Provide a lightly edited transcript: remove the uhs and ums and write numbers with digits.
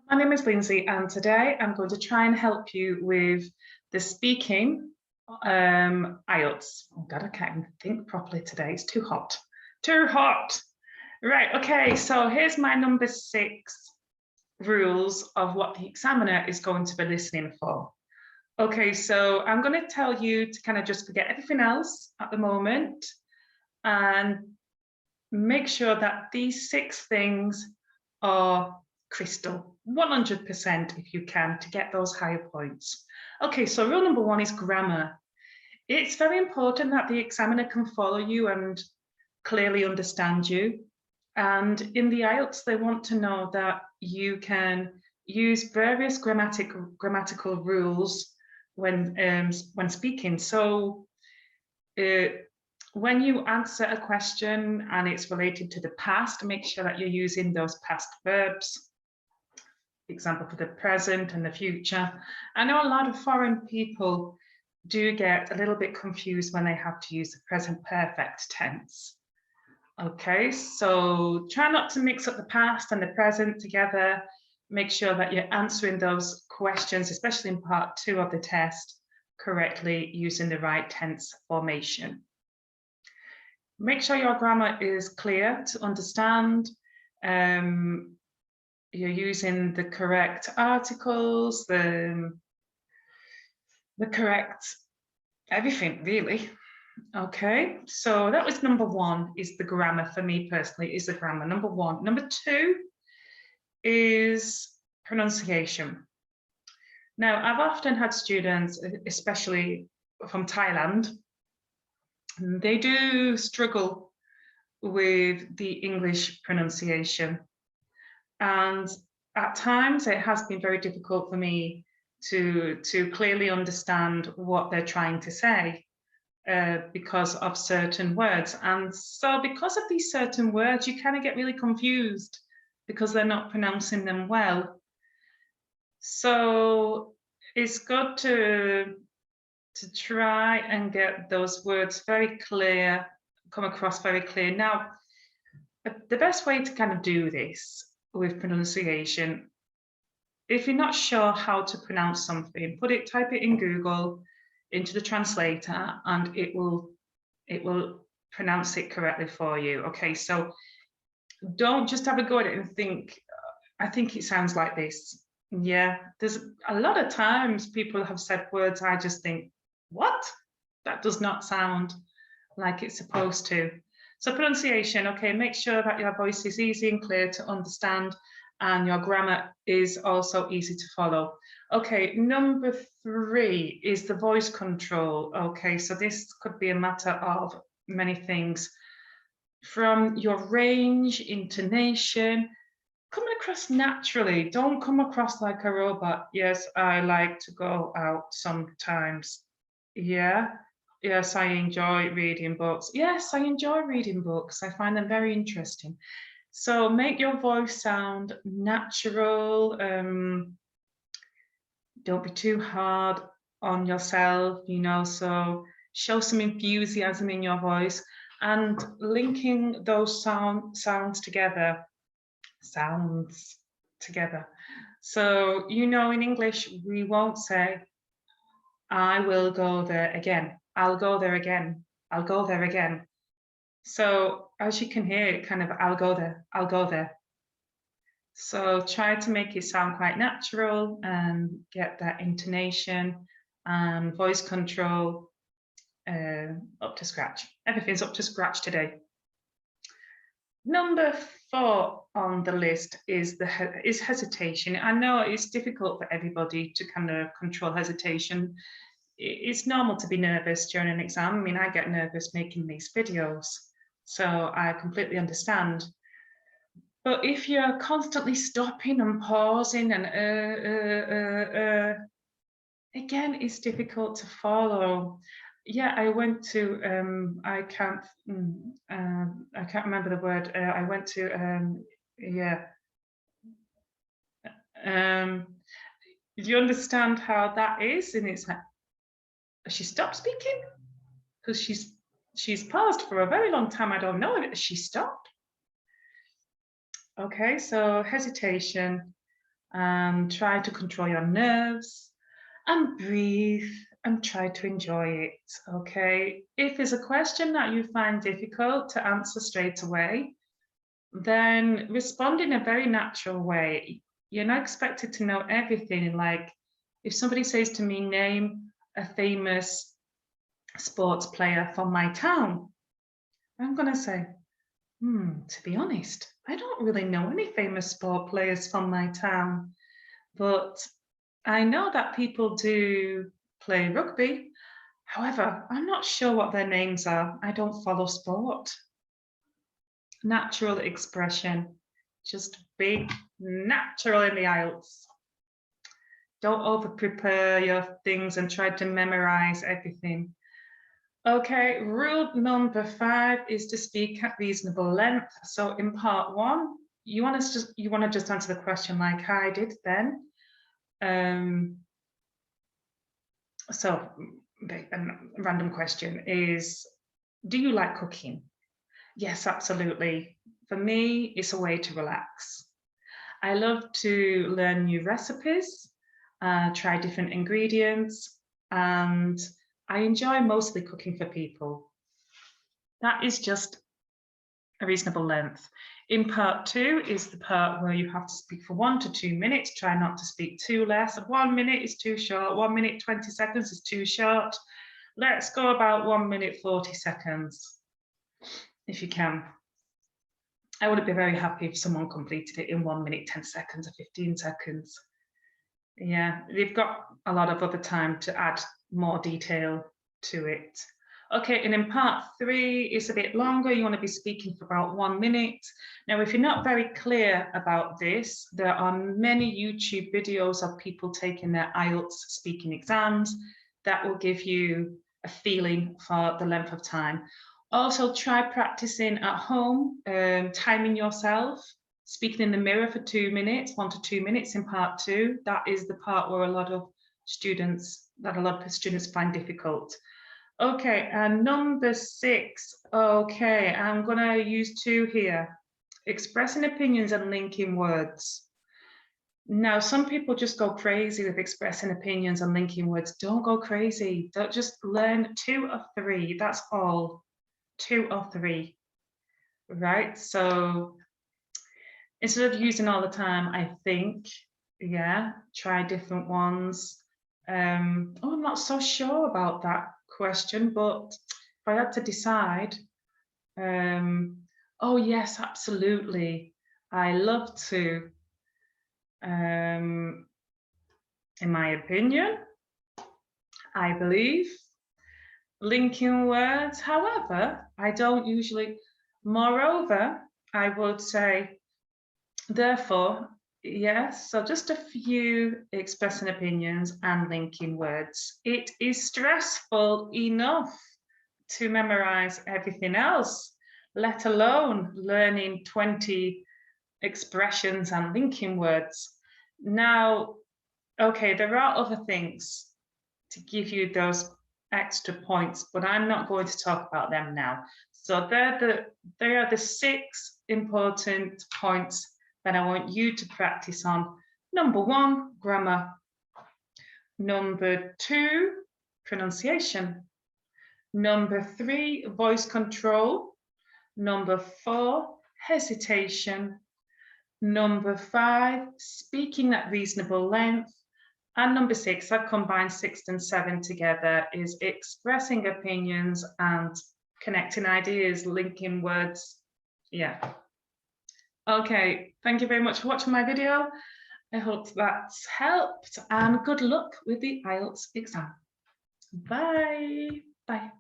My name is Lindsay, and today I'm going to try and help you with the speaking IELTS. Oh God, I can't even think properly today. It's too hot. Too hot. Right, okay, so here's my number 6 rules of what the examiner is going to be listening for. Okay, so I'm going to tell you to kind of just forget everything else at the moment and make sure that these 6 things are crystal 100% if you can, to get those higher points. Okay, so rule number 1 is grammar. It's very important that the examiner can follow you and clearly understand you. And in the IELTS, they want to know that you can use various grammatical rules when speaking. So when you answer a question and it's related to the past, make sure that you're using those past verbs. Example for the present and the future. I know a lot of foreign people do get a little bit confused when they have to use the present perfect tense. Okay, so try not to mix up the past and the present together. Make sure that you're answering those questions, especially in part 2 of the test, correctly using the right tense formation. Make sure your grammar is clear to understand. You're using the correct articles, the correct everything, really. Okay, so that was number 1, is the grammar. For me personally, is the grammar, number 1. Number 2 is pronunciation. Now, I've often had students, especially from Thailand, they do struggle with the English pronunciation. And at times it has been very difficult for me to clearly understand what they're trying to say because of certain words. And so because of these certain words, you kind of get really confused because they're not pronouncing them well. So it's good to try and get those words very clear, come across very clear. Now, the best way to kind of do this with pronunciation, if you're not sure how to pronounce something, type it in Google into the translator, and it will pronounce it correctly for you. Okay, so don't just have a go at it and think, I think it sounds like this. Yeah, there's a lot of times people have said words I just think, what? That does not sound like it's supposed to. So pronunciation, okay, make sure that your voice is easy and clear to understand and your grammar is also easy to follow. Okay, number 3 is the voice control. Okay, so this could be a matter of many things, from your range, intonation, coming across naturally. Don't come across like a robot. Yes, I like to go out sometimes. Yeah. Yes, I enjoy reading books. Yes, I enjoy reading books. I find them very interesting. So make your voice sound natural. Don't be too hard on yourself, you know, so show some enthusiasm in your voice, and linking those sounds together. So, you know, in English, we won't say, I will go there again. I'll go there again. I'll go there again. So as you can hear, it kind of, I'll go there. I'll go there. So try to make it sound quite natural and get that intonation and voice control up to scratch. Everything's up to scratch today. Number 4 on the list is hesitation. I know it's difficult for everybody to kind of control hesitation. It's normal to be nervous during an exam. I mean, I get nervous making these videos, so I completely understand. But if you're constantly stopping and pausing and again, it's difficult to follow. Yeah, I went to I can't remember the word. I went to you understand how that is? And it's like, she stopped speaking because she's paused for a very long time. I don't know if she stopped. Okay, so hesitation. and try to control your nerves and breathe and try to enjoy it, okay? If there's a question that you find difficult to answer straight away, then respond in a very natural way. You're not expected to know everything. Like if somebody says to me, name a famous sports player from my town, I'm going to say, to be honest, I don't really know any famous sport players from my town, but I know that people do play rugby. However, I'm not sure what their names are. I don't follow sport. Natural expression. Just be natural in the IELTS. Don't over-prepare your things and try to memorize everything. Okay, rule number 5 is to speak at reasonable length. So in part 1, you want to just answer the question like I did then. So a random question is, do you like cooking? Yes, absolutely. For me, it's a way to relax. I love to learn new recipes, try different ingredients, and I enjoy mostly cooking for people. That is just a reasonable length. In part 2 is the part where you have to speak for 1 to 2 minutes. Try not to speak too less. 1 minute is too short. 1 minute 20 seconds is too short. Let's go about 1 minute 40 seconds, if you can. I would be very happy if someone completed it in 1 minute 10 seconds or 15 seconds. Yeah, they've got a lot of other time to add more detail to it. Okay, and in part 3, it's a bit longer. You want to be speaking for about 1 minute. Now, if you're not very clear about this, there are many YouTube videos of people taking their IELTS speaking exams that will give you a feeling for the length of time. Also, try practicing at home, timing yourself, speaking in the mirror for 2 minutes, 1 to 2 minutes in part 2. That is the part where a lot of students find difficult. Okay, and number 6. Okay, I'm going to use 2 here. Expressing opinions and linking words. Now, some people just go crazy with expressing opinions and linking words. Don't go crazy. Don't just learn 2 or 3. That's all. 2 or 3. Right? So instead of using all the time, I think, yeah, try different ones. I'm not so sure about that question, but if I had to decide, oh yes, absolutely. I love to, in my opinion, I believe, linking words. However, I don't usually, moreover, I would say, therefore, yes, so just a few expressing opinions and linking words. It is stressful enough to memorize everything else, let alone learning 20 expressions and linking words. Now, okay, there are other things to give you those extra points, but I'm not going to talk about them now. So they are the 6 important points that I want you to practice on. Number 1, grammar. Number 2, pronunciation. Number 3, voice control. Number 4, hesitation. Number 5, speaking at reasonable length. And number 6, I've combined 6 and 7 together, is expressing opinions and connecting ideas, linking words. Yeah. Okay, thank you very much for watching my video. I hope that's helped, and good luck with the IELTS exam. Bye. Bye.